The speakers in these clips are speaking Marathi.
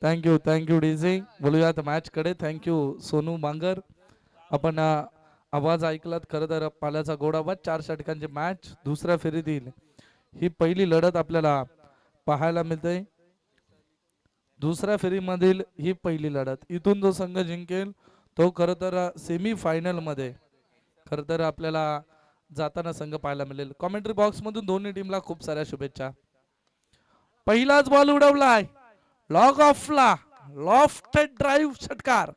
Thank you DJ. बोलूयात मॅच कडे. थँक्यू सोनू बांगर. आपण आवाज ऐकलात. खरं तर पाल्याचा गोड आवाज. 4 षटकांची मॅच दुसऱ्या फेरीतील ही पहिली लढत आपल्याला पाहायला मिळते. दुसऱ्या फेरीमधील ही पहिली लढत. इथून जो संघ जिंकेल तो खरं तर सेमी फायनल मध्ये खरं तर आपल्याला जाताना संघ पाहायला मिळेल. कॉमेंट्री बॉक्स मधून दोन्ही टीमला खूप साऱ्या शुभेच्छा. पहिलाच बॉल उडवलाय लॉग ऑफला. लॉफ्टेड ड्राईव्ह षटकार.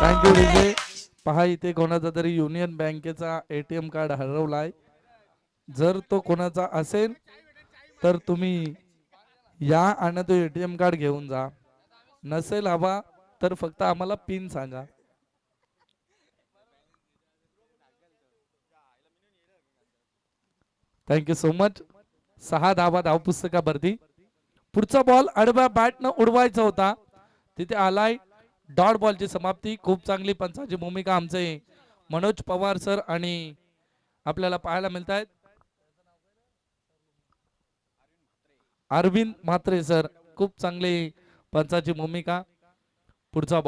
Thank you DJ. पहा इथे कोणाचा तरी युनियन बँकेचा एटीएम कार्ड हरवलाय. जर तो कोणाचा असेल तर तुम्ही या आणि तो एटीएम कार्ड घेऊन जा. नसेल हवा तर फक्त आम्हाला पिन सांगा. Thank you so much. 6 धावा धावपुस्तकावरती. पुढचा बॉल आडव्या बॅटनं उडवायचा होता. तिथे आलाय डॉट बॉलची समाप्ती. खूप चांगली पंचाची भूमिका आमचे मनोज पवार सर आणि आपल्याला पाहायला मिळत आहेत. अरविंद म्हात्रे सर. खूप चांगली पंचाची भूमिका. पुढचा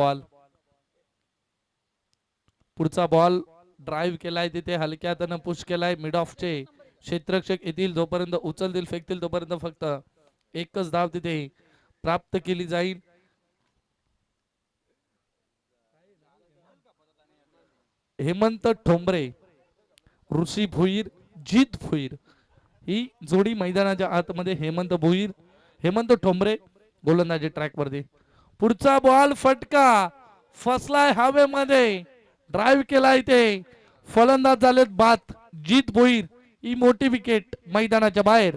बॉल ड्राईव्ह केलाय. तिथे हलक्यातनं पुश केलाय. मिड ऑफचे क्षेत्ररक्षक येतील जोपर्यंत उचलतील फेकतील तोपर्यंत फक्त एकच धाव तिथे प्राप्त केली जाईल. हेमंत ठोंबरे, ऋषी भोईर, जीत भोईर ही जोडी मैदानाच्या आतमध्ये. हेमंत ठोंबरे गोलंदाजी ट्रॅक वरती. पुढचा बॉल फटका फसलाय हवेमध्ये. ड्राईव्ह केलाय ते फलंदाज झालेत बाद. जीत भोईर ही मोठी विकेट मैदानाच्या बाहेर.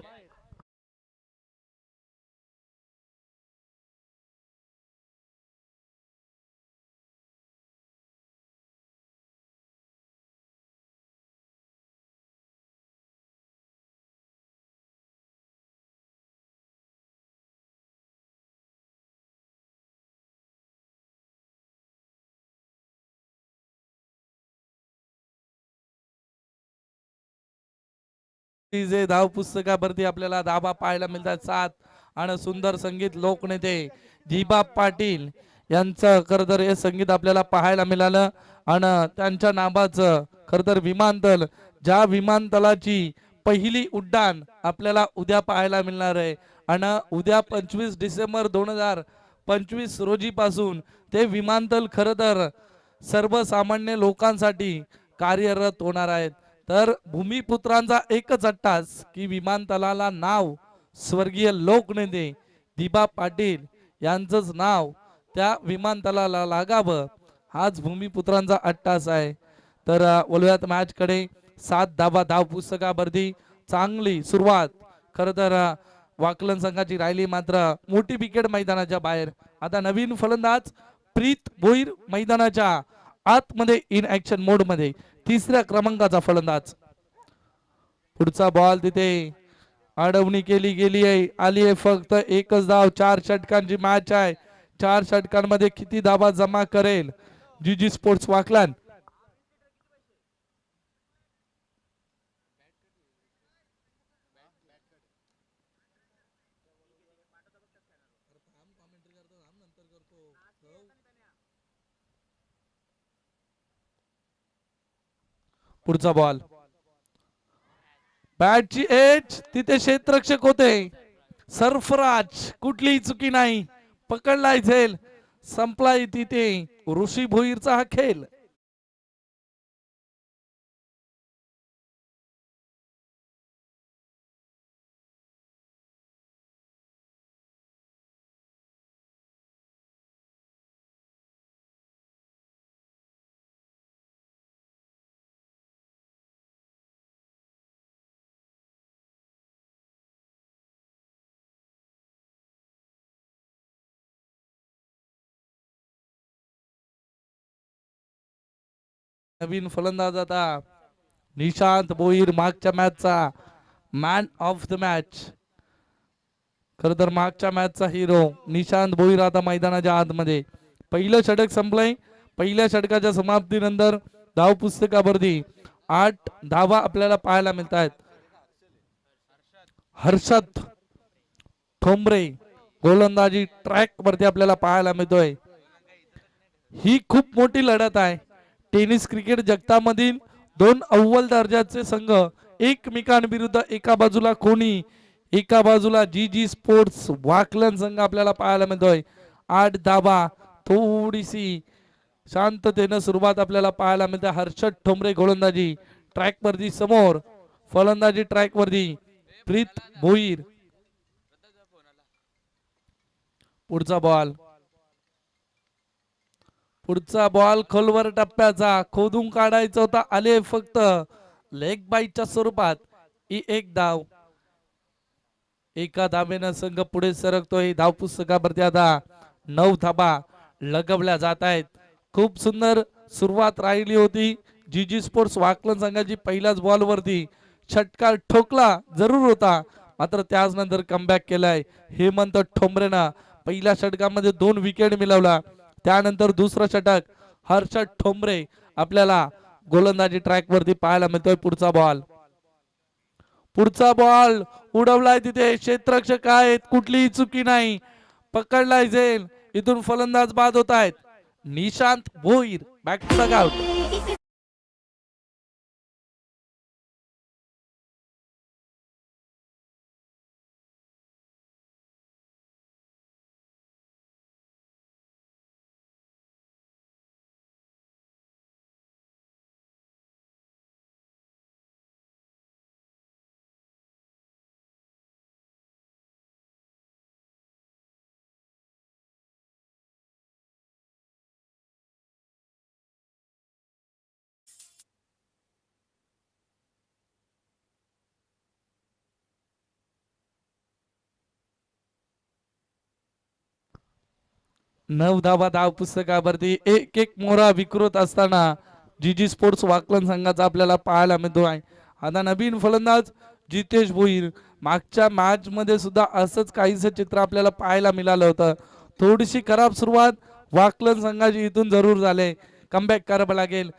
धाव पुस्तकावरती आपल्याला धाबा पाहायला मिळतात 7 आणि सुंदर संगीत लोकनेते दीपा पाटील यांचं खरं तर हे संगीत आपल्याला पाहायला मिळालं. आणि त्यांच्या नावाचं खरं तर विमानतळ, ज्या विमानतळाची पहिली उड्डाण आपल्याला उद्या पाहायला मिळणार आहे. आणि उद्या 25 डिसेंबर 2025 रोजी पासून ते विमानतळ खरं तर सर्वसामान्य लोकांसाठी कार्यरत होणार आहेत. तर भूमिपुत्रांचा एकच अट्टास की विमानतळाला नाव स्वर्गीय लोकनेते दिबा पाटील यांचंच नाव त्या विमानतळाला लागावं हाच भूमिपुत्रांचा अट्टास आहे. तर बोलूयात मॅच कडे. 7 धावा धाव पुस्तकावरती चांगली सुरुवात खरं तर वाकलन संघाची राहिली. मात्र मोठी विकेट मैदानाच्या बाहेर. आता नवीन फलंदाज प्रीत भोईर मैदानाच्या आतमध्ये इन ऍक्शन मोड मध्ये. 3ऱ्या क्रमांकाचा फलंदाज. पुढचा बॉल तिथे अडवणी केली गेली आहे. आली आहे फक्त एकच धाव. 4 षटकांची मॅच आहे. 4 षटकांमध्ये किती धावा जमा करेल जीजी स्पोर्ट्स वाकलन. पुढचा बॉल बॅटची एज. तिथे क्षेत्ररक्षक होते सरफराज. कुठलीही चुकी नाही. पकडलाय झेल. संपलाय तिथे ऋषी भोईरचा हा खेळ. नवीन फलंदाज आता निशांत भोईर. मागच्या मॅचचा मॅन ऑफ द मॅच. खर तर मागच्या मॅचचा हिरो निशांत भोईर आता मैदानाच्या आतमध्ये. पहिलं षटक संपलंय पहिल्या षटकाच्या समाप्तीनंतर धाव पुस्तकावरती 8 धावा आपल्याला पाहायला मिळत आहेत. हर्षद ठोंबरे गोलंदाजी ट्रॅक वरती आपल्याला पाहायला मिळतोय. ही खूप मोठी लढत आहे. टेनिस क्रिकेट जगतामधील दोन अव्वल दर्जाचे संघ एकमेकांविरुद्ध, एका बाजूला कोणी, एका बाजूला जी जी स्पोर्ट्स वाकलन संघ आपल्याला पाहायला मिळतोय. 8 धावा, थोडीशी शांततेनं सुरुवात आपल्याला पाहायला मिळते. हर्षद ठोंबरे गोलंदाजी ट्रॅक वरती समोर, फलंदाजी ट्रॅक वरती प्रीत भोईर. पुढचा बॉल खोलवर टप्प्याचा खोदून काढायचा होता. आले फक्त लेग बाईटच्या स्वरूपात. ही एक धाव. एका धावेनं संघ पुढे सरकतोय. धाव पुस्तकावरती आता 9 धावा लगवल्या जात आहेत. खूप सुंदर सुरुवात राहिली होती. जी जी स्पोर्ट्स वाकलन संघाची पहिल्याच बॉल वरती षटकार ठोकला जरूर होता, मात्र त्याच नंतर कमबॅक केलाय हेमंत ठोंबरेनं. पहिल्या षटकामध्ये 2 विकेट मिळवला. त्यानंतर दुसरं षटक हर्षद ठोंबरे आपल्याला गोलंदाजी ट्रॅक वरती पाहायला मिळतोय. पुढचा बॉल उडवलाय. तिथे क्षेत्ररक्षक आहेत, कुठलीही चुकी नाही, पकडलाय जाईल. इथून फलंदाज बाद होत आहेत. Nishant Bhoir back to the out. नऊ धावा धाव पुस्तकावरती. एक एक मोहरा विकृत असताना जी जी स्पोर्ट्स वाकलन संघाचा आपल्याला पाहायला मिळतो आहे. आता नवीन फलंदाज जितेश भोईर. मागच्या मॅच मध्ये सुद्धा असंच काहीच चित्र आपल्याला पाहायला मिळालं होतं. थोडीशी खराब सुरुवात वाकलन संघाची इथून जरूर झाले. कमबॅक करावं लागेल,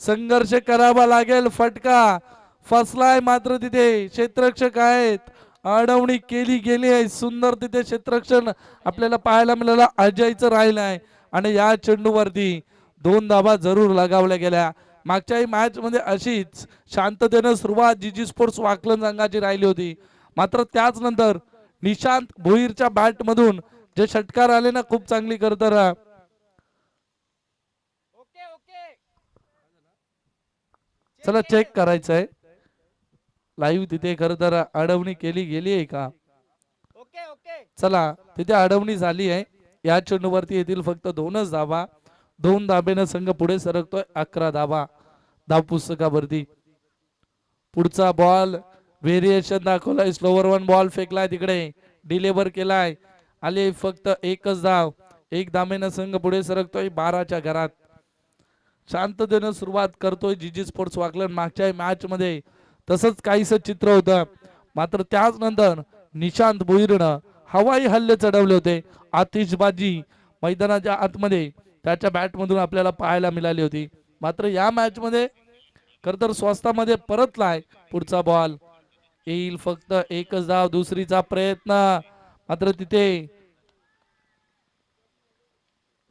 संघर्ष करावा लागेल. फटका फसलाय, मात्र तिथे क्षेत्ररक्षक आहेत. अडवणी केली गेली आहे. सुंदर तिथे क्षेत्ररक्षण आपल्याला पाहायला मिळालं. अजयचं राहिलं आहे आणि या चेंडूवरती 2 धावा जरूर लगावल्या गेल्या. मागच्याही मॅच मध्ये अशीच शांततेनं सुरुवात जी जी स्पोर्ट्स वाकलन संघाची राहिली होती, मात्र त्याच नंतर निशांत भोईरच्या बॅट मधून जे षटकार आले ना, खूप चांगली करत राहा. चला चेक करायचंय लाईव्ह तिथे. खर तर अडवणी केली गेली आहे का? चला, तिथे अडवणी झाली आहे. या चेंडूवरती येतील फक्त 2च धावा. 2 धाबेनं संघ पुढे सरकतोय. 11 धावा धाव पुस्तकावरती. पुढचा बॉल व्हेरिएशन दाखवलाय. स्लोवर 1 बॉल फेकलाय, तिकडे डिलेवर केलाय. आले फक्त 1च धाव. 1 धाबेनं संघ पुढे सरकतोय 12च्या घरात. शांततेनं सुरुवात करतोय जी जी स्पोर्ट्स वाकलन. मागच्या मॅच मध्ये तसंच काहीच चित्र होतं, मात्र त्याच नंतर निशांत भोईरनं हवाई हल्ले चढवले होते. आतिषबाजी मैदानाच्या आतमध्ये त्याच्या बॅट मधून आपल्याला पाहायला मिळाली होती. मात्र या मॅच मध्ये खर तर स्वस्तामध्ये परतलाय. पुढचा बॉल येईल फक्त 1च धाव. दुसरीचा प्रयत्न, मात्र तिथे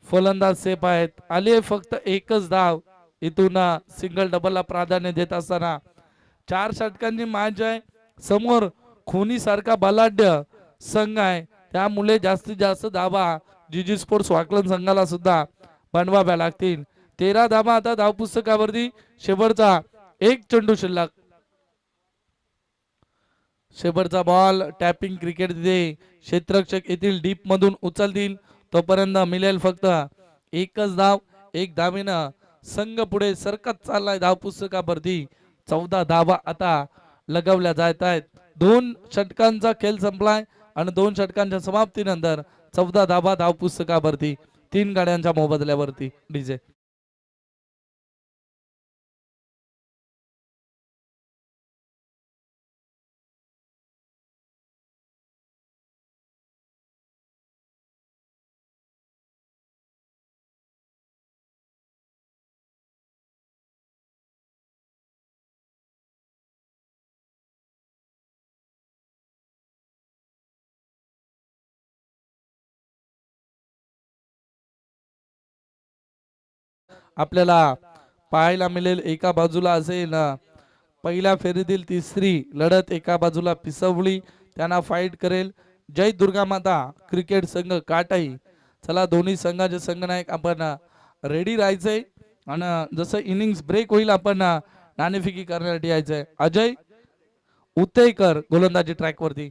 फलंदाज सेफ आहेत. आले फक्त 1च धाव. इथून सिंगल डबलला प्राधान्य देत असताना 4 षटकांची मॅच आहे. समोर खोनी सारखा बलाढ्य संघ आहे, त्यामुळे जास्तीत जास्त धावा जी जी स्पोर्ट्स वाकलन संघाला सुद्धा बनवाव्या लागतील. 13 धावा आता धाव पुस्तकावरती. शेवटचा एक चेंडू शिल्लक. शेवटचा बॉल टॅपिंग क्रिकेट तिथे क्षेत्ररक्षक येथील डीप मधून उचलतील. तोपर्यंत मिळेल फक्त 1च धाव. 1 धावेनं संघ पुढे सरकत चाललाय धाव पुस्तकावरती. 14 धावा आता लगवल्या जात आहेत. 2 षटकांचा खेळ संपलाय आणि 2 षटकांच्या समाप्तीनंतर 14 धावा धाव पुस्तकावरती. 3 गाड्यांच्या मोबदल्यावरती. डीजे आपल्याला पाहायला मिळेल. एका बाजूला असेल पहिल्या फेरीतील तिसरी लढत, एका बाजूला पिसवली त्यांना फाईट करेल जय दुर्गा माता क्रिकेट संघ काटाई. चला दोन्ही संघाचे संघनायक आपण रेडी राहायचंय आणि जसं इनिंग्स ब्रेक होईल आपण नाणेफेकी करण्यासाठी यायचंय. अजय उतेकर गोलंदाजी ट्रॅक वरती.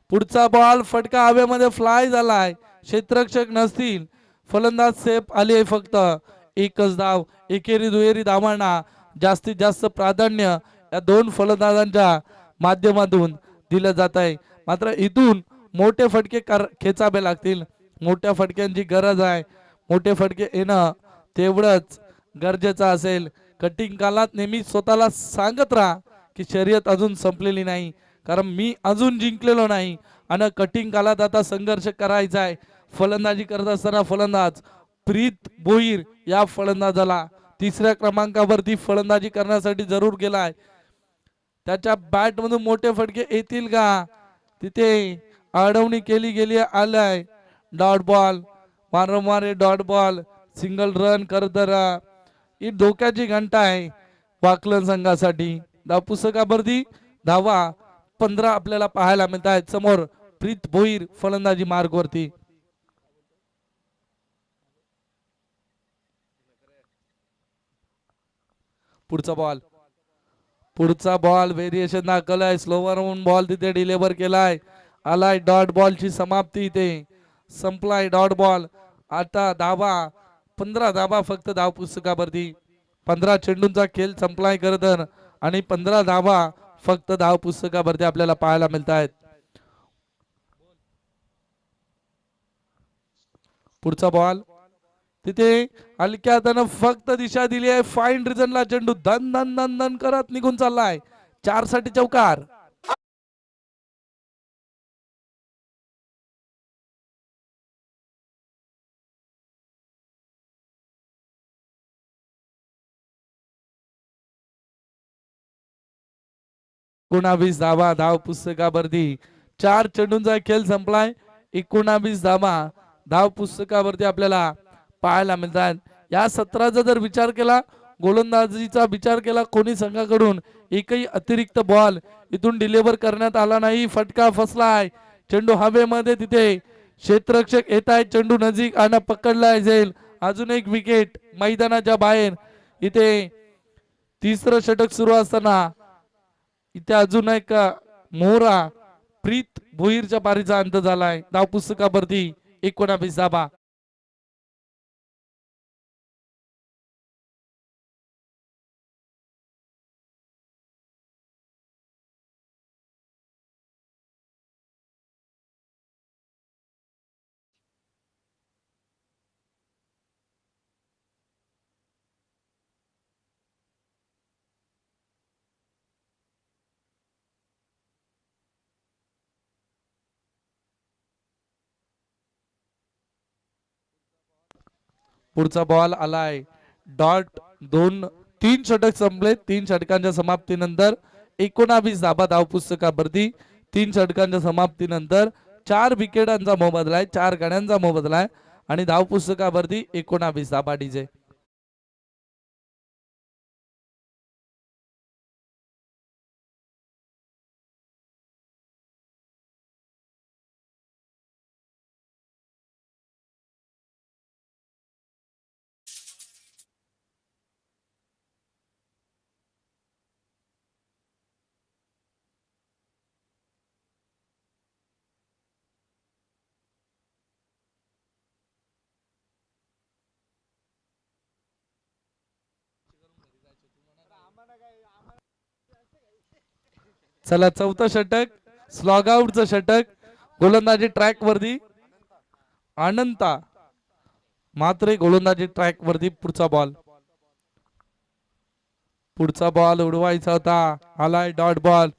पुढचा बॉल फटका हवेमध्ये फ्लाय झालाय. क्षेत्ररक्षक नसतील, फलंदाज सेफ आले. फक्त एकच धाव. एकेरी दुहेरी धावांना जास्तीत जास्त प्राधान्य या दोन फलंदाजांच्या माध्यमातून दिलं जात आहे. मात्र इथून मोठे फटके खेचावे लागतील. मोठ्या फटक्यांची गरज आहे. मोठे फटके येणं तेवढंच गरजेचं असेल. कटिंग कालात नेहमी स्वतःला सांगत राहा की शर्यत अजून संपलेली नाही, कारण मी अजून जिंकलेलो नाही आणि कटिंग कालात आता संघर्ष करायचा आहे. फलंदाजी करत असताना फलंदाज प्रीत भोईर या फलंदाजाला तिसऱ्या क्रमांकावरती फलंदाजी करण्यासाठी जरूर गेलाय. त्याच्या बॅट मधून मोठे फटके येतील का? तिथे अडवणी केली गेली आलाय. डॉट बॉल, वारंवार डॉट बॉल, सिंगल रन करत ही धोक्याची घंटा आहे वाकलन संघासाठी. धाव पुस्तकावरती धावा 15 आपल्याला पाहायला मिळत आहेत. समोर प्रीत भोईर फलंदाजी मार्ग वरती. पुढचा बॉल व्हेरिएशन दाखवलाय. स्लोवर बॉल तिथे डिलिव्हर केलाय. आलाय डॉट बॉलची समाप्ती. इथे संपलाय डॉट बॉल. आता धावा 15 धावा फक्त धाव पुस्तकावरती. 15 चेंडूंचा खेळ संपलाय खरं तर आणि 15 धावा फक्त धाव पुस्तकावरती आपल्याला पाहायला मिळत आहेत. पुढचा बॉल तिथे हलक्या हातानं फक्त दिशा दिली आहे. फाईन रिझनला चेंडू धन धन धन धन करत निघून चाललाय. 4 साठी चौकार. एकोणावीस धावा धाव पुस्तकावरती. 4 चेंडूंचा खेळ संपलाय. 19 धावा धाव पुस्तकावरती आपल्याला पाहायला मिळतात. या सत्राचा जर विचार केला, गोलंदाजीचा विचार केला, कोणी संघाकडून एकही अतिरिक्त बॉल इथून डिलिव्हर करण्यात आला नाही. फटका फसलाय. चेंडू हवेमध्ये. तिथे क्षेत्ररक्षक येत आहे. चेंडू नजीक आणि पकडला जाईल. अजून एक विकेट मैदानाच्या बाहेर. इथे तिसरं षटक सुरू असताना इथे अजून एक मोहरा प्रीत भोईरच्या पारीचा अंत झालाय. धाव पुस्तकावरती 19 धावा. पुढचा बॉल आलाय. डॉट 3 षटक संपले. 3 षटकांच्या समाप्तीनंतर 19 धाबा धाव पुस्तकावरती. 3 षटकांच्या समाप्तीनंतर 4 विकेटांचा मोबदला आहे. 4 गड्यांचा मोबदला आहे आणि धाव पुस्तकावरती 19 धाबा. डीजे चला चौथं षटक, स्लॉग आउटचं षटक. गोलंदाजी ट्रॅक वरती अनंता मात्र गोलंदाजी ट्रॅक वरती. पुढचा बॉल उडवायचा होता. आलाय डॉट बॉल.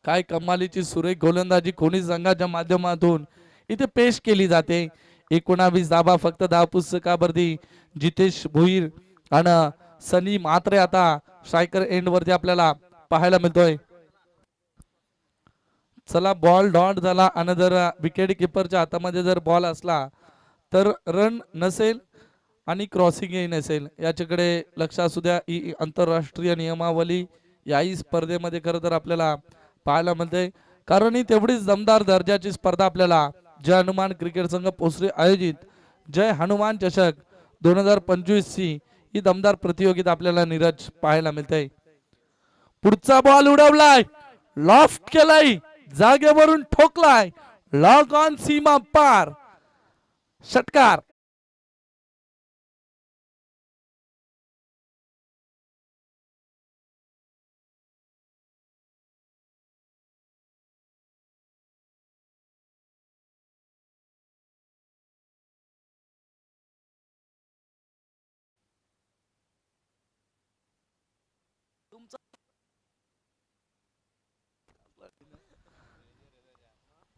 काय कमालीची सुरेख गोलंदाजी कोणी संघाच्या माध्यमातून इथे पेश केली जाते. 19 धाबा फक्त धाव पुस्तकावरती. जितेश भोईर आणि सनी मात्रे आता स्ट्रायकर एंड वरती आपल्याला पाहायला मिळतोय. चला बॉल डॉट झाला आणि जर विकेट किपरच्या हातामध्ये जर बॉल असला तर रन नसेल आणि क्रॉसिंगही नसेल याच्याकडे लक्ष असू द्या. ही आंतरराष्ट्रीय नियमावली याही स्पर्धेमध्ये खरं तर आपल्याला पाहायला मिळते, कारण ही तेवढीच दमदार दर्जाची स्पर्धा आपल्याला जय हनुमान क्रिकेट संघ पोसरी आयोजित जय हनुमान चषक 2025 ची ही दमदार प्रतियोगिता आपल्याला नीरज पाहायला मिळते. पुढचा बॉल उडवलाय, लॉफ्ट केलाय, जागेवरून ठोकलाय, लॉक ऑन सीमा पार, षटकार.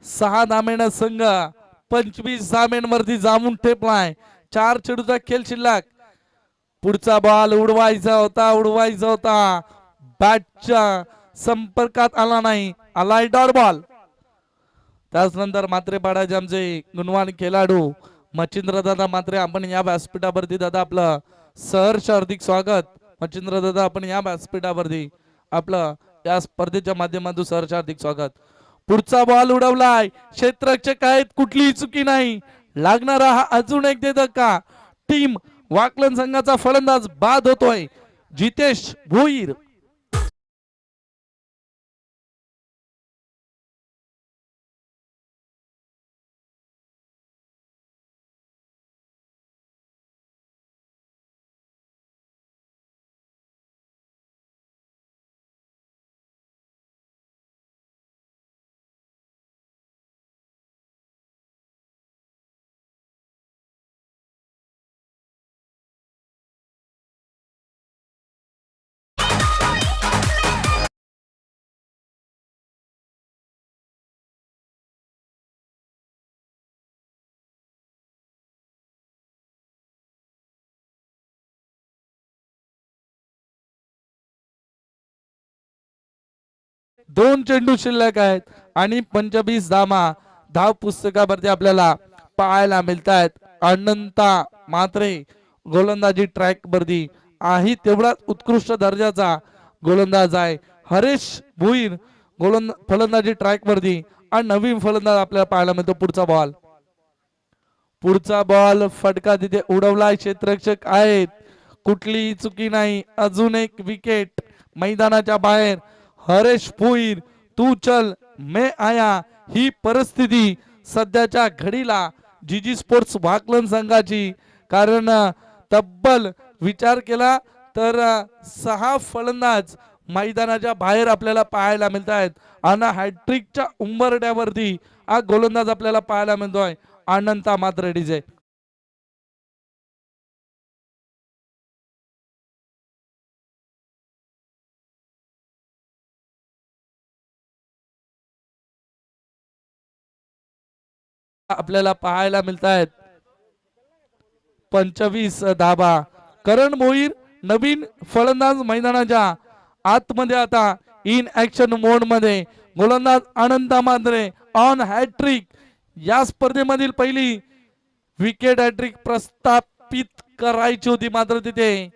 सहा धामेनं संघ 25 धामेंवरती जामून ठेपलाय. 4 चेडूचा खेळ शिल्लक. पुढचा बॉल उडवायचा होता, बॅटच्या संपर्कात आला नाही, आलाय डॉट बॉल. त्याचनंतर मात्रे पाडाचे आमचे गुणवान खेळाडू मच्छिंद्र दादा मात्रे, आपण या व्यासपीठावरती दादा आपलं सहर्ष हार्दिक स्वागत. मच्छिंद्र दादा आपण या व्यासपीठावरती आपलं या स्पर्धेच्या माध्यमातून सहर्ष हार्दिक स्वागत. पुढचा बॉल उडवलाय, क्षेत्ररक्षक आहेत, कुठलीही चुकी नाही, लागणारा हा अजून एक धक्का. टीम वाकलन संघाचा फलंदाज बाद होतोय, जितेश भोईर. दोन चेंडू शिल्लक आहेत आणि 25 धाव पुस्तकावरती आपल्याला पाहायला मिळत आहेत. अनंता मात्रे गोलंदाजी ट्रॅक वरती आहे, तेवढाच उत्कृष्ट दर्जाचा गोलंदाज आहे. हरेश भुईर फलंदाजी ट्रॅक वरती आणि नवीन फलंदाज आपल्याला पाहायला मिळतो. पुढचा बॉल फटका तिथे उडवलाय, क्षेत्ररक्षक आहेत, कुठलीही चुकी नाही, अजून एक विकेट मैदानाच्या बाहेर. हरेश भुईर तू चल मैं आया, ही परिस्थिती सध्याच्या घडीला जीजी स्पोर्ट्स वाकलन संघाची, कारण तब्बल विचार केला तर 6 फलंदाज मैदानाच्या बाहेर आपल्याला पाहायला मिळत आहेत आणि हॅट्रिकच्या उंबरड्यावरती हा गोलंदाज आपल्याला पाहायला मिळतोय अनंता मात्र डीजे. आपल्याला पाहायला मिळत आहेत 25 धाबा. करण भोईर नवीन फलंदाज मैदानाच्या आतमध्ये आता इन ऍक्शन मोड मध्ये. गोलंदाज अनंता मात्रे ऑन हॅट्रिक, या स्पर्धेमधील पहिली विकेट हॅट्रिक प्रस्थापित करायची होती, मात्र तिथे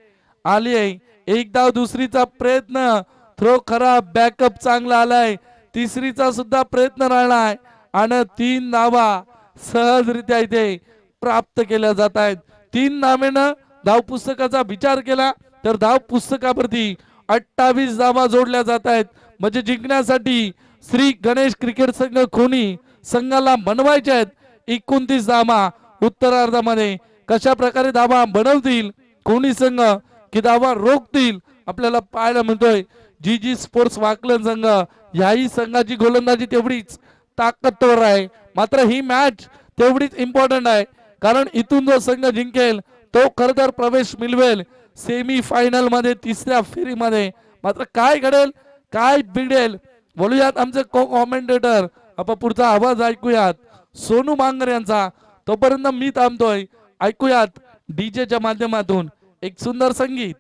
आली आहे. एक धाव दुसरीचा प्रयत्न, थ्रो खराब, बॅकअप चांगला आलाय, तिसरीचा सुद्धा प्रयत्न राहिलाय आणि 3 धावा सहजरित्या इथे प्राप्त केल्या जात आहेत. 3 धावेनं धाव पुस्तकाचा विचार केला तर धाव पुस्तकावरती 28 धावा जोडल्या जात आहेत. म्हणजे जिंकण्यासाठी श्री गणेश क्रिकेट संघ खोनी संघाला बनवायचे आहेत 29 धावा. उत्तरार्धामध्ये कशा प्रकारे धावा बनवतील कोणी संघ की धावा रोखतील आपल्याला पाहायला मिळतोय. जीजी स्पोर्ट्स वाकलन संघ याही संघाची गोलंदाजी तेवढीच ताकदवर आहे, मात्र ही मॅच तेवढीच इम्पॉर्टंट आहे, कारण इथून जो संघ जिंकेल तो खर तर प्रवेश मिळवेल सेमी फायनल मध्ये, तिसऱ्या फेरीमध्ये. मात्र काय घडेल काय बिघडेल बोलूयात आमचे को कॉमेंटेटर. आपण पुढचा आवाज ऐकूयात सोनू मांगर यांचा. तोपर्यंत मी थांबतोय, ऐकूयात डीजेच्या माध्यमातून एक सुंदर संगीत.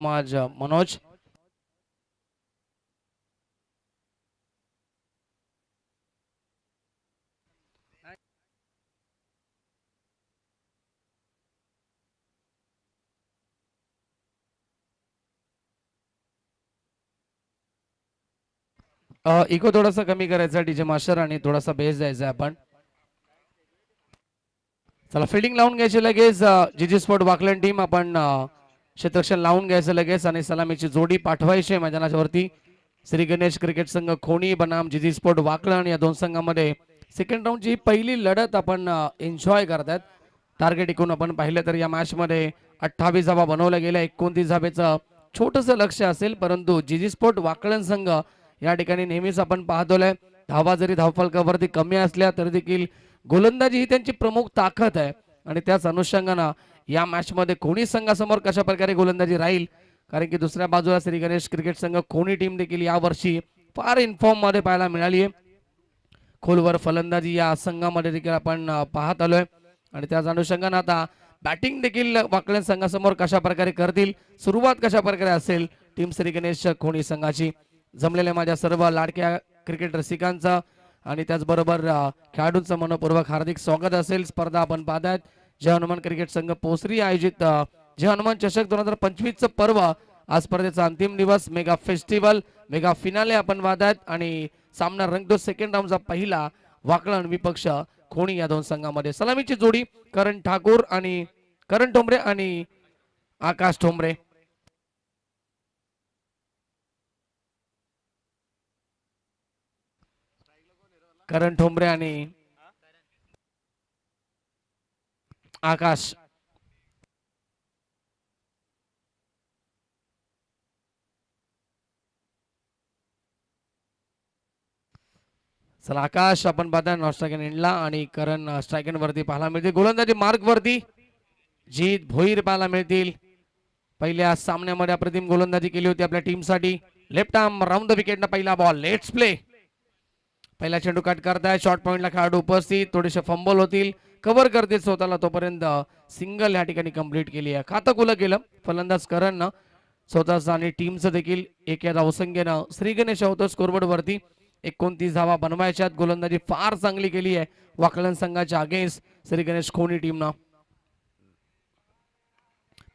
मनोज इको थोडासा कमी करायचा डीजे मास्टर आणि थोडासा बेस द्यायचा आपण. चला फिल्डिंग लावून घ्यायची लगेच. जीजी स्पोर्ट वाकलन टीम आपण क्षेत्ररक्षण लावून घ्यायचं लगेच आणि सलामीची जोडी पाठवायची मैदानाच्या वरती. श्री गणेश क्रिकेट संघ खोणी बनाम जीजी स्पोर्ट वाकलन या दोन संघामध्ये सेकंड राऊंडची पहिली लढत आपण एन्जॉय करतात. टार्गेट एकूण आपण पाहिलं तर या मॅच मध्ये 28 धावा बनवल्या गेल्या. 29 धावेचं छोटंसं लक्ष असेल, परंतु जीजी स्पोर्ट वाकलन संघ या ठिकाणी नेहमीच आपण पाहतोय धावा जरी धावफलकावरती कमी असल्या तरी देखील गोलंदाजी ही त्यांची प्रमुख ताकद आहे आणि त्याच अनुषंगानं या मॅच मध्ये कोणी संघासमोर कशा प्रकारे गोलंदाजी राहील, कारण की दुसऱ्या बाजूला श्री गणेश क्रिकेट संघ कोणी टीम देखील यावर्षी फार इन्फॉर्म मध्ये पाहायला मिळाली आहे. खोलवर फलंदाजी या संघामध्ये देखील आपण पाहत आलोय आणि त्याच अनुषंगानं आता बॅटिंग देखील वाकलन संघासमोर कशा प्रकारे करतील, सुरुवात कशा प्रकारे असेल टीम श्री गणेश खोणी संघाची. जमलेल्या माझ्या सर्व लाडक्या क्रिकेट रसिकांचा आणि त्याचबरोबर खेळाडूंचं मनपूर्वक हार्दिक स्वागत असेल. स्पर्धा आपण पाहतायत जय हनुमान क्रिकेट संघ पोसरी आयोजित जय हनुमान चषक 2025 चं पर्व. आज स्पर्धेचा अंतिम दिवस, मेगा फेस्टिवल, मेगा फिनाले आपण पाहतायत आणि सामना रंगतो. सेकंड राऊंडचा पहिला वाकलन विपक्ष खोणी या दोन संघामध्ये. सलामीची जोडी करण ठोंबरे आणि आकाश ठोंबरे. करण ठोंबरे आणि आकाश. चला आकाश आपण पाहताय नॉन स्ट्रायकन इंडला आणि करण स्ट्रायकन वरती पाहायला मिळते. गोलंदाजी मार्क वरती जीत भोईर पाहायला मिळतील. पहिल्या सामन्यामध्ये अप्रतिम गोलंदाजी केली होती आपल्या टीमसाठी. Left arm round the wicket ना पहिला बॉल. Let's play. पहिला चेंडू कट करताय. शॉर्ट पॉइंटला खेळाडू उपस्थित. थोडेसे फंबल होतील, कव्हर करतील स्वतःला, तोपर्यंत सिंगल या ठिकाणी कंप्लीट केली आहे. खातं खुलं केलं फलंदाज करण स्वतःच आणि टीमचं देखील एक या धावसंख्येनं श्री गणेश होतो स्कोरबोर्ड वरती. 29 धावा बनवायच्यात. गोलंदाजी फार चांगली केली आहे वाकलन संघाच्या अगेन्स्ट श्री गणेश खोणी टीमनं.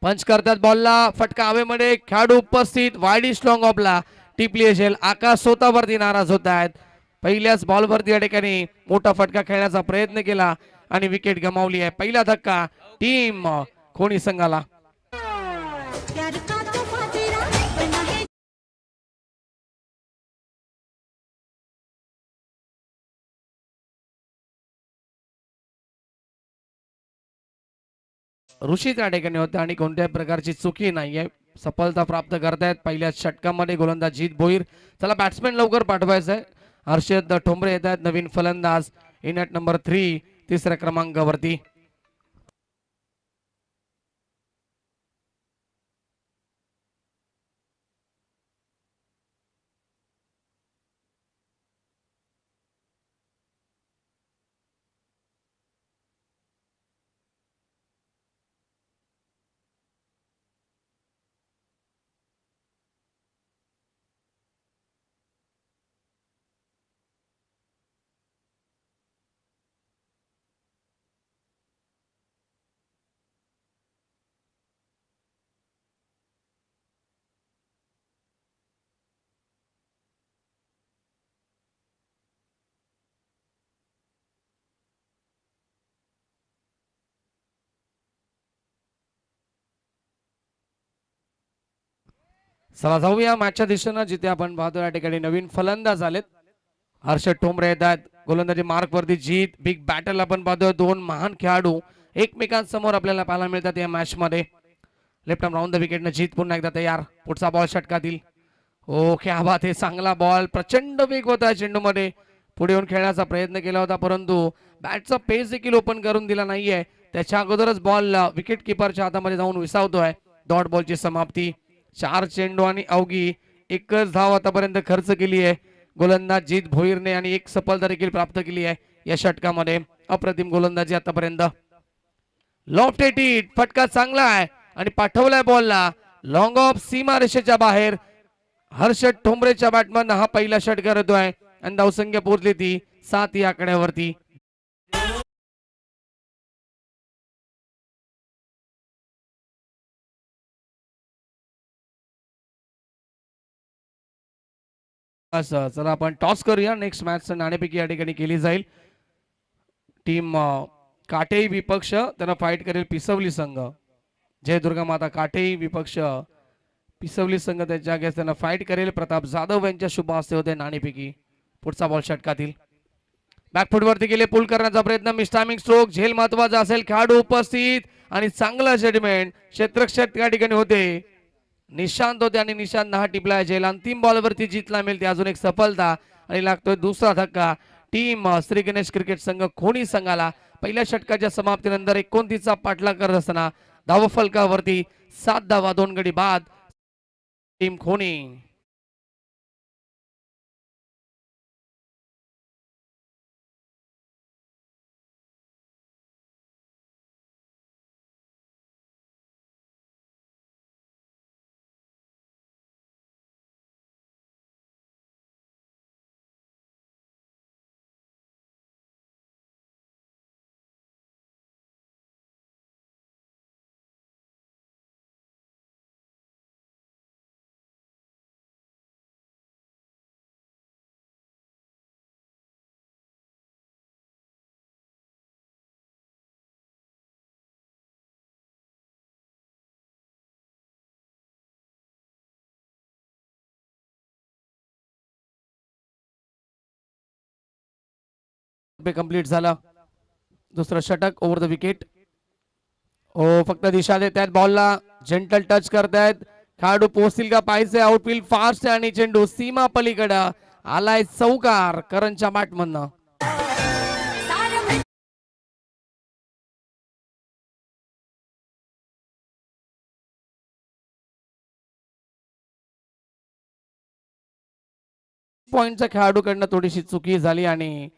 पंच करतात बॉलला. फटका हवेमध्ये. खेळाडू उपस्थित. वाईड स्ट्रॉंग ऑफला टिपली असेल. आकाश स्वतःवरती नाराज होत आहेत. पहिल्याच बॉलवरती या ठिकाणी मोठा फटका खेळण्याचा प्रयत्न केला आणि विकेट गमावली आहे. पहिला धक्का टीम खोणी संघाला. ऋषी त्या ठिकाणी होते आणि कोणत्याही प्रकारची चुकी नाहीये. सफलता प्राप्त करतायत पहिल्या षटकामध्ये गोलंदाज जीत भोईर. चला बॅट्समॅन लवकर पाठवायचं आहे. हर्षद ठोंबरे येत आहेत नवीन फलंदाज इन ॲट नंबर 3 तिसऱ्या क्रमांकावरती. चला जाऊया मॅचच्या दिशेनं, जिथे आपण पाहतो या ठिकाणी नवीन फलंदाज आलेत. हर्षद ठोंबरे येतात गोलंदाजी मार्क वरती. जीत बिग बॅटल आपण पाहतोय. दोन महान खेळाडू एकमेकांसमोर आपल्याला पाहायला मिळतात या मॅच मध्ये. Left arm round the wicket न जीत पुन्हा एकदा तयार. पुढचा बॉल षटकातील. ओ क्या बात आहे. चांगला बॉल. प्रचंड वेग होता चेंडू मध्ये. पुढे येऊन खेळण्याचा प्रयत्न केला होता, परंतु बॅटचा पेस देखील ओपन करून दिला नाहीये. त्याच्या अगोदरच बॉल विकेट किपरच्या हातामध्ये जाऊन विसावतोय. डॉट बॉलची समाप्ती. 4 चेंडू आणि अवघी 1च धाव आतापर्यंत खर्च केली आहे गोलंदाज जीत भोईरने आणि 1 सफलता देखील प्राप्त केली आहे या षटकामध्ये. अप्रतिम गोलंदाजी आतापर्यंत. Loft hit. फटका चांगला आहे आणि पाठवलाय बॉलला. लॉंग ऑफ सीमा रेषेच्या बाहेर. हर्षद ठोंबरेच्या बॅटमन हा पहिला षटकार येतोय आणि धावसंख्या पोहोचली ती 7 या आकड्यावरती. असं चला आपण टॉस करूया. नेक्स्ट मॅच नाणेफेकी या ठिकाणी केली जाईल. टीम काटेई विपक्ष त्यांना फाईट करेल पिसवली संघ. जय दुर्गा माता काटेई विपक्ष पिसवली संघ त्याच्या जागेस त्यांना फाईट करेल. प्रताप जाधव यांच्या शुभ हस्ते होते नाणेफेकी. पुढचा बॉल षटकातील बॅकफुट वरती गेले. पुल करण्याचा प्रयत्न. मिस्टामिंग स्ट्रोक झेल महत्वाचा असेल. खेळाडू उपस्थित आणि चांगला जजमेंट क्षेत्ररक्षक त्या ठिकाणी होते. निशांत होते आणि निशांत हा टिपला झेल. अंतिम बॉल वरती जितला मिळते अजून एक सफलता आणि लागतोय दुसरा धक्का. टीम श्री गणेश क्रिकेट संघ खोणी संघाला पहिल्या षटकाच्या समाप्तीनंतर 29 चा पाठलाग करत असताना धावफलकावरती 7 धावा 2 गडी बाद. टीम खोणी कंप्लीट झाला. दुसरं षटक ओव्हर द विकेट. ओ फक्त दिशा देत आहेत बॉलला. जेंटल टच करतायत. खेळाडू पोहोचतील का पाहिजे. आउटफील्ड फास्ट आणि चेंडू सीमा पलीकडे आलाय. चौकार करणच्या बॅटमधनं. पॉइंटच्या खेळाडूकडनं थोडीशी चुकी झाली आणि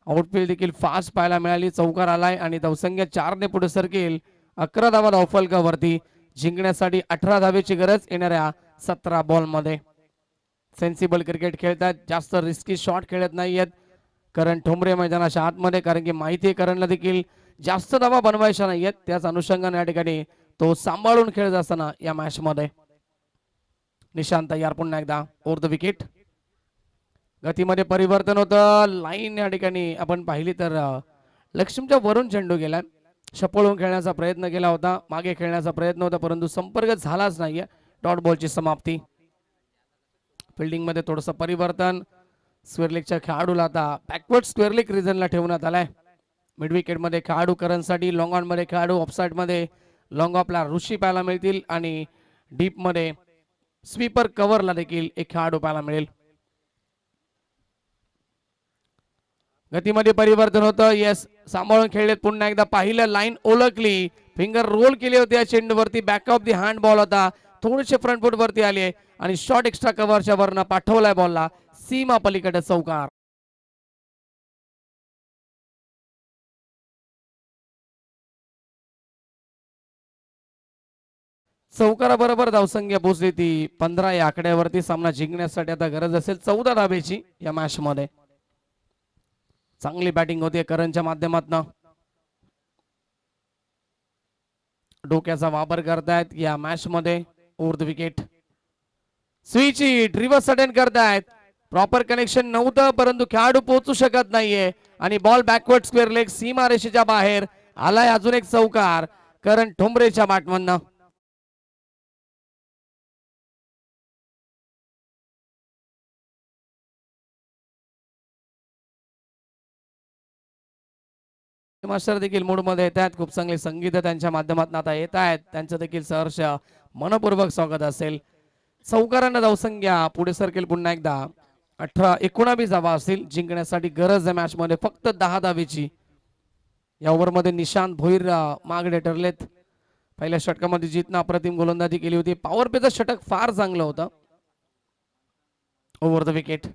आउटफील्ड देखील फास्ट पाहायला मिळाली. चौकार आलाय आणि धावसंख्या 4 ने पुढे सरकेल. 11 धावा धावफलकावरती. जिंकण्यासाठी 18 धावेची गरज येणाऱ्या 17 बॉल मध्ये. सेन्सिबल क्रिकेट खेळतात. जास्त रिस्की शॉट खेळत नाहीयेत करण ठोंबरे मैदानाच्या आतमध्ये, कारण की माहिती आहे करणला देखील जास्त धावा बनवायच्या नाहीयेत. त्याच अनुषंगाने या ठिकाणी तो सांभाळून खेळत असताना या मॅच मध्ये. निशांत तयार पुन्हा एकदा ओव्हर द विकेट. गतीमध्ये परिवर्तन होतं. लाईन या ठिकाणी आपण पाहिली तर लक्ष्मीच्या वरून चेंडू गेला. शपळून खेळण्याचा प्रयत्न केला होता. मागे खेळण्याचा प्रयत्न होता परंतु संपर्क झालाच नाहीये. डॉट बॉलची समाप्ती. फिल्डिंग मध्ये थोडंसं परिवर्तन. स्क्वेअरलेगच्या खेळाडूला आता बॅकवर्ड स्क्वेअरलेग रिजनला ठेवण्यात आलाय. मिड विकेट मध्ये खेळाडू करणसाठी. लॉंग ऑन मध्ये खेळाडू. ऑफसाइड मध्ये लॉंग ऑफला ऋषी पाहायला मिळतील आणि डीप मध्ये स्वीपर कव्हरला देखील एक खेळाडू पाहायला मिळेल. गतीमध्ये परिवर्तन होतं. येस सांभाळून खेळलेत. पुन्हा एकदा पाहिलं. लाईन ओळखली. फिंगर रोल केले होते या चेंडूवरती. Back of the hand ball होता. थोडेसे फ्रंट फूट वरती आले आणि शॉट एक्स्ट्रा कव्हरच्या वरनं पाठवलाय बॉलला सीमा पलीकडे. चौकार. चौकाराबरोबर धावसंख्या पोहोचली ती 15 या आकड्यावरती. सामना जिंकण्यासाठी आता गरज असेल 14 धावेची या मॅच मध्ये. चांगली बॅटिंग होती करणच्या माध्यमातून. डोक्याचा वापर करतायत या मॅच मध्ये. Over the wicket. Switch reverse attend करतायत. प्रॉपर कनेक्शन नव्हतं परंतु खेळाडू पोहोचू शकत नाहीये आणि बॉल बॅकवर्ड स्क्वेअर लेग सीमा रेषेच्या बाहेर आलाय. अजून एक चौकार करण ठोंबरेच्या बॅटमधनं. मास्टर देखील मूड मध्ये येत आहेत. खूप चांगले संगीत त्यांच्या माध्यमातून आता येत आहेत. त्यांचं देखील सहर्ष मनपूर्वक स्वागत असेल. चौकारांना धावसंख्या पुढे सरकेल पुन्हा एकदा. 19 धावा असतील. जिंकण्यासाठी गरज आहे मॅच मध्ये फक्त 10 धावेची. या ओव्हर मध्ये निशांत भोईर मागडे ठरलेत. पहिल्या षटकामध्ये जितना अप्रतिम गोलंदाजी केली होती. पॉवर प्लेचं षटक फार चांगलं होतं. Over the wicket.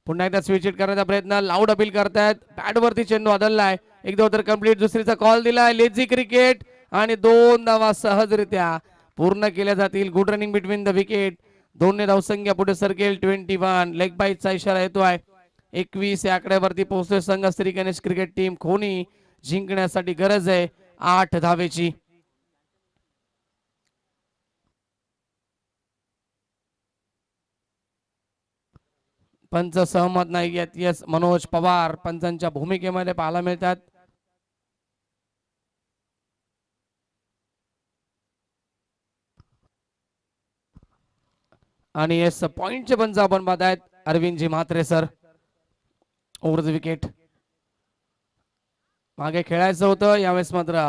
पुन्हा एकदा स्विच हिट करण्याचा प्रयत्न. लाऊड अपील करतायत. पॅड वरती चेंडू आदळलाय. एक धाव तर कंप्लीट. दुसरीचा कॉल दिलाय. लेझी क्रिकेट आणि 2 धावा सहजरित्या पूर्ण केल्या जातील. Good running between the wicket. दोन्ही धावसंख्या पुढे सरकेल. 21 लेग बाईटचा इशारा येतोय. 21 या आकड्यावरती पोहोचतोय संघ श्री गणेश क्रिकेट टीम खोनी. जिंकण्यासाठी गरज आहे 8 धावेची. पंच सहमत नाही आहेत. यस मनोज पवार पंचांच्या भूमिकेमध्ये पाहायला मिळतात. आणि येस पॉइंटचे पंच आपण पाहत आहेत Arvindji Mhatre sir. Over the wicket. मागे खेळायचं होतं यावेळेस मात्र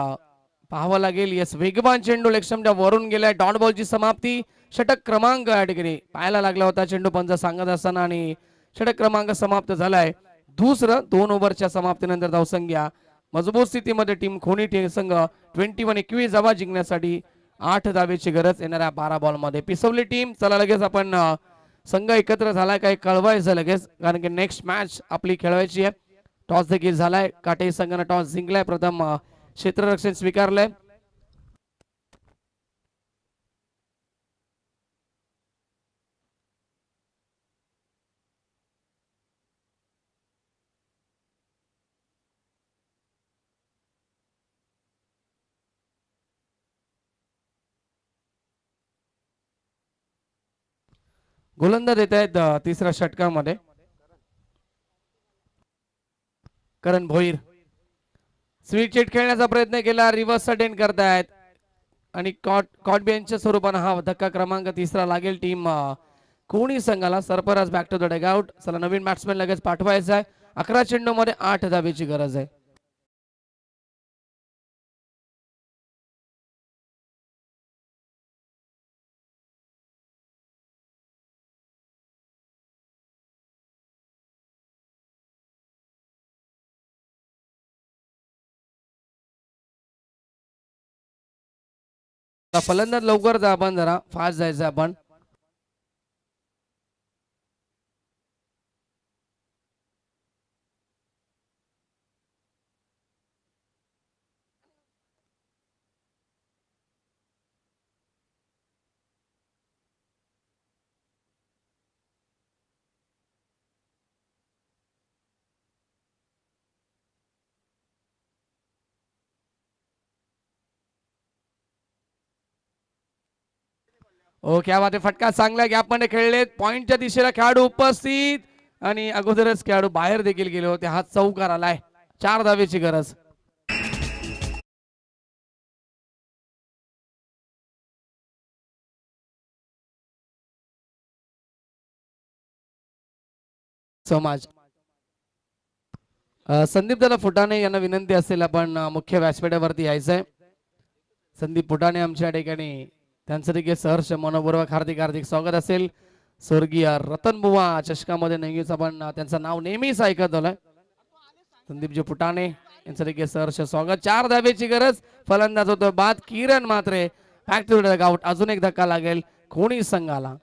पाहावं लागेल. येस वेगवान चेंडू लेगस्टंपच्या वरून गेलाय. डॉट बॉलची समाप्ती. षटक क्रमांक या ठिकाणी पाहायला लागला होता चेंडू पंच सांगत असताना आणि षटक क्रमांक समाप्त झालाय. दुसरं 2 ओव्हरच्या समाप्तीनंतर धावसंख्या मजबूत स्थितीमध्ये टीम खोनी संघ 21 धावा जिंकण्यासाठी 8 धावेची गरज येणाऱ्या 12 बॉल मध्ये. पिसवली टीम. चला लगेच आपण संघ एकत्र झालाय काय कळवायचं लगेच, कारण की नेक्स्ट मॅच आपली खेळवायची आहे. टॉस देखील झालाय. काटे संघाने टॉस जिंकलाय. प्रथम क्षेत्ररक्षण स्वीकारलंय. गोलंदाज येत आहेत तिसऱ्या षटकामध्ये करण भोईर. स्वीट चेट खेळण्याचा प्रयत्न केला. रिव्हर्स अटेंड करतायत आणि कॉट बेंचच्या स्वरूपाने हा धक्का क्रमांक तिसरा लागेल टीम कोणी संघाला. Sarfaraz back to the dugout. चला नवीन बॅट्समॅन लगेच पाठवायचा आहे. 11 चेंडू मध्ये 8 धावेची गरज आहे. फलंदाज लवकर जा आपण, जरा फास्ट जायचं आपण. ओ क्या बात आहे. फटका चांगला गॅप मध्ये खेळलेत. पॉइंटच्या दिशेला खेळाडू उपस्थित आणि अगोदरच खेळाडू बाहेर देखील गेले होते. हा चौकार आलाय. 4 धावेची गरज. समाज संदीप दादा फुटाणे यांना विनंती असेल आपण मुख्य व्यासपीठावरती यायचंय. संदीप फुटाणे आमच्या ठिकाणी, त्यांचं देखील सहर्ष मनोपूर्वक हार्दिक हार्दिक स्वागत असेल. स्वर्गीय रतन बुवा चषकामध्ये नेहमीच आपण त्यांचं नाव नेहमीच ऐकत आलोय. संदीपजी फुटाणे यांचं देखील सहर्ष स्वागत. 4 धावेची गरज. फलंदाज होतो बाद. किरण मात्रे बॅक टू द डगआउट. अजून एक धक्का लागेल कोणी संघाला.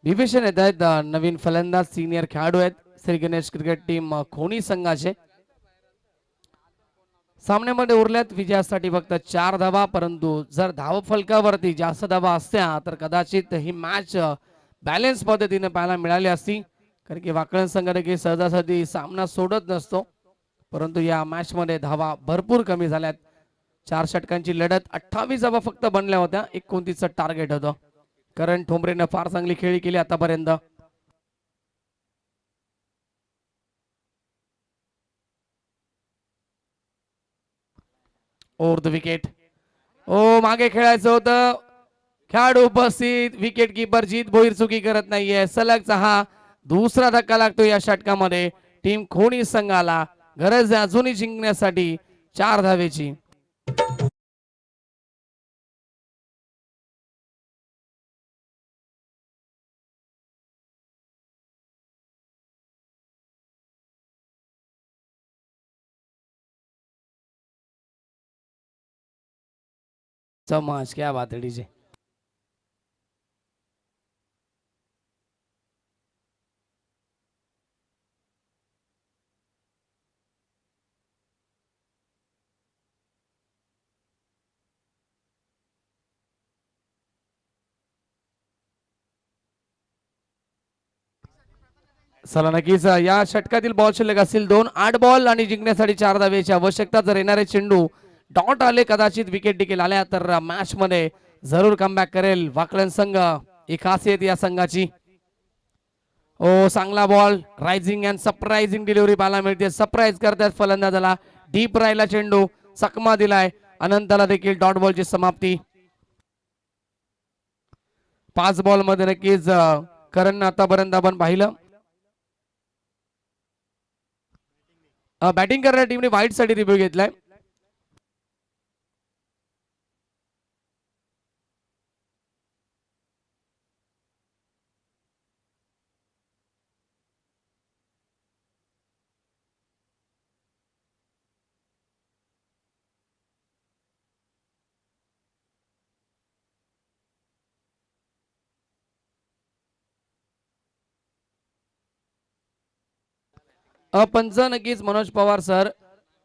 विभीषण येत आहेत नवीन फलंदाज सिनियर खेळाडू आहेत श्री गणेश क्रिकेट टीम खोनी संघाचे. सामन्यामध्ये उरल्यात विजयासाठी फक्त 4 धावा, परंतु जर धाव फलकावरती जास्त धावा असत्या तर कदाचित ही मॅच बॅलन्स पद्धतीने पाहायला मिळाली असती, कारण की वाकळण संघ देखील सहजासहजी सामना सोडत नसतो. परंतु या मॅच मध्ये धावा भरपूर कमी झाल्यात. 4 षटकांची लढत. 28 धावा फक्त बनल्या होत्या. 29चं टार्गेट होतं. करण ठोंबरेने फार चांगली खेळी केली आतापर्यंत. Over the wicket. ओ मागे खेळायचं होतं. खेळाडू उपस्थित. विकेट किपर जीत भोईर चुकी करत नाहीये. सलगचा हा दुसरा धक्का लागतो या षटकामध्ये. टीम खोनी संघाला गरज आहे अजूनही जिंकण्यासाठी 4 धावेची. समाज क्या बात है डीजे. चला नक्कीच या षटकातील बॉल शिल्लक असतील 2. 8 बॉल आणि जिंकण्यासाठी 4 धावेची आवश्यकता. जर येणारे चेंडू डॉट आले, कदाचित विकेट देखील आल्या तर मॅच मध्ये जरूर कमबॅक करेल वाकलन संघ. ही खासियत या संघाची. ओ चांगला ball, rising and surprising delivery पाहायला मिळते. सरप्राईज करतात फलंदाजाला. डीप राहिला चेंडू, चकमा दिलाय. अनंताला देखील डॉट बॉलची समाप्ती. 5 बॉल मध्ये नक्कीच करण आतापर्यंत आपण पाहिलं. बॅटिंग करणाऱ्या टीमने वाईट साठी रिव्ह्यू घेतलाय. पंच नक्कीच मनोज पवार सर.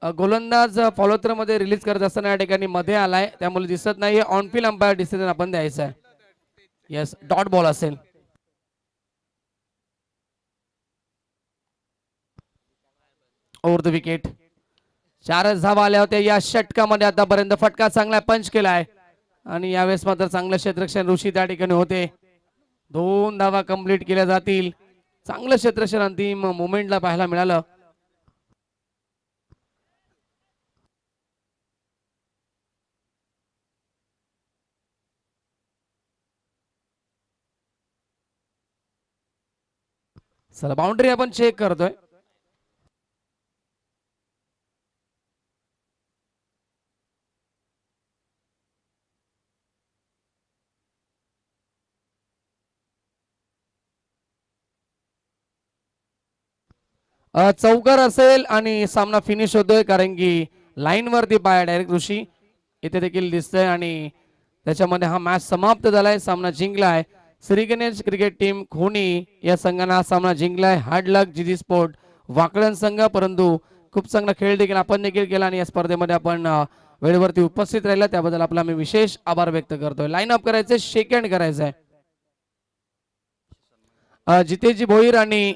गोलंदाज फॉलोथ्रो मध्ये रिलीज करत असताना या ठिकाणी मध्ये आलाय, त्यामुळे दिसत नाही. ऑन फील्ड अंपायर डिसिजन आपण द्यायचा आहे. येस, डॉट बॉल असेल. Over the wicket. 4 धावा आल्या होत्या या षटकामध्ये आतापर्यंत. फटका चांगला पंच केलाय आणि यावेळेस मात्र चांगलं क्षेत्ररक्षण ऋषी त्या ठिकाणी होते. 2 धावा कंप्लीट केल्या जातील. चांगलं क्षेत्ररक्षण अंतिम मोमेंटला पाहायला मिळालं. चला बाउंड्री आपण चेक करतोय. चौकार असेल आणि सामना फिनिश होतोय, कारण की लाईन वरती पाय डायरेक्ट ऋषी इथे देखील दिसतंय आणि त्याच्यामध्ये हा मॅच समाप्त झालाय. सामना जिंकलाय श्री गणेश क्रिकेट टीम खोनी या संघाने हा सामना जिंकलाय. हार्ड लक जीजी स्पोर्ट वाकळण संघ. परंतु खूप चांगला खेळ देखील आपण देखील केला आणि या स्पर्धेमध्ये आपण वेळेवरती उपस्थित राहिला त्याबद्दल आपला मी विशेष आभार व्यक्त करतोय. लाईन अप करायचंय, शेक हँड करायचंय. जितेशजी भोईर आणि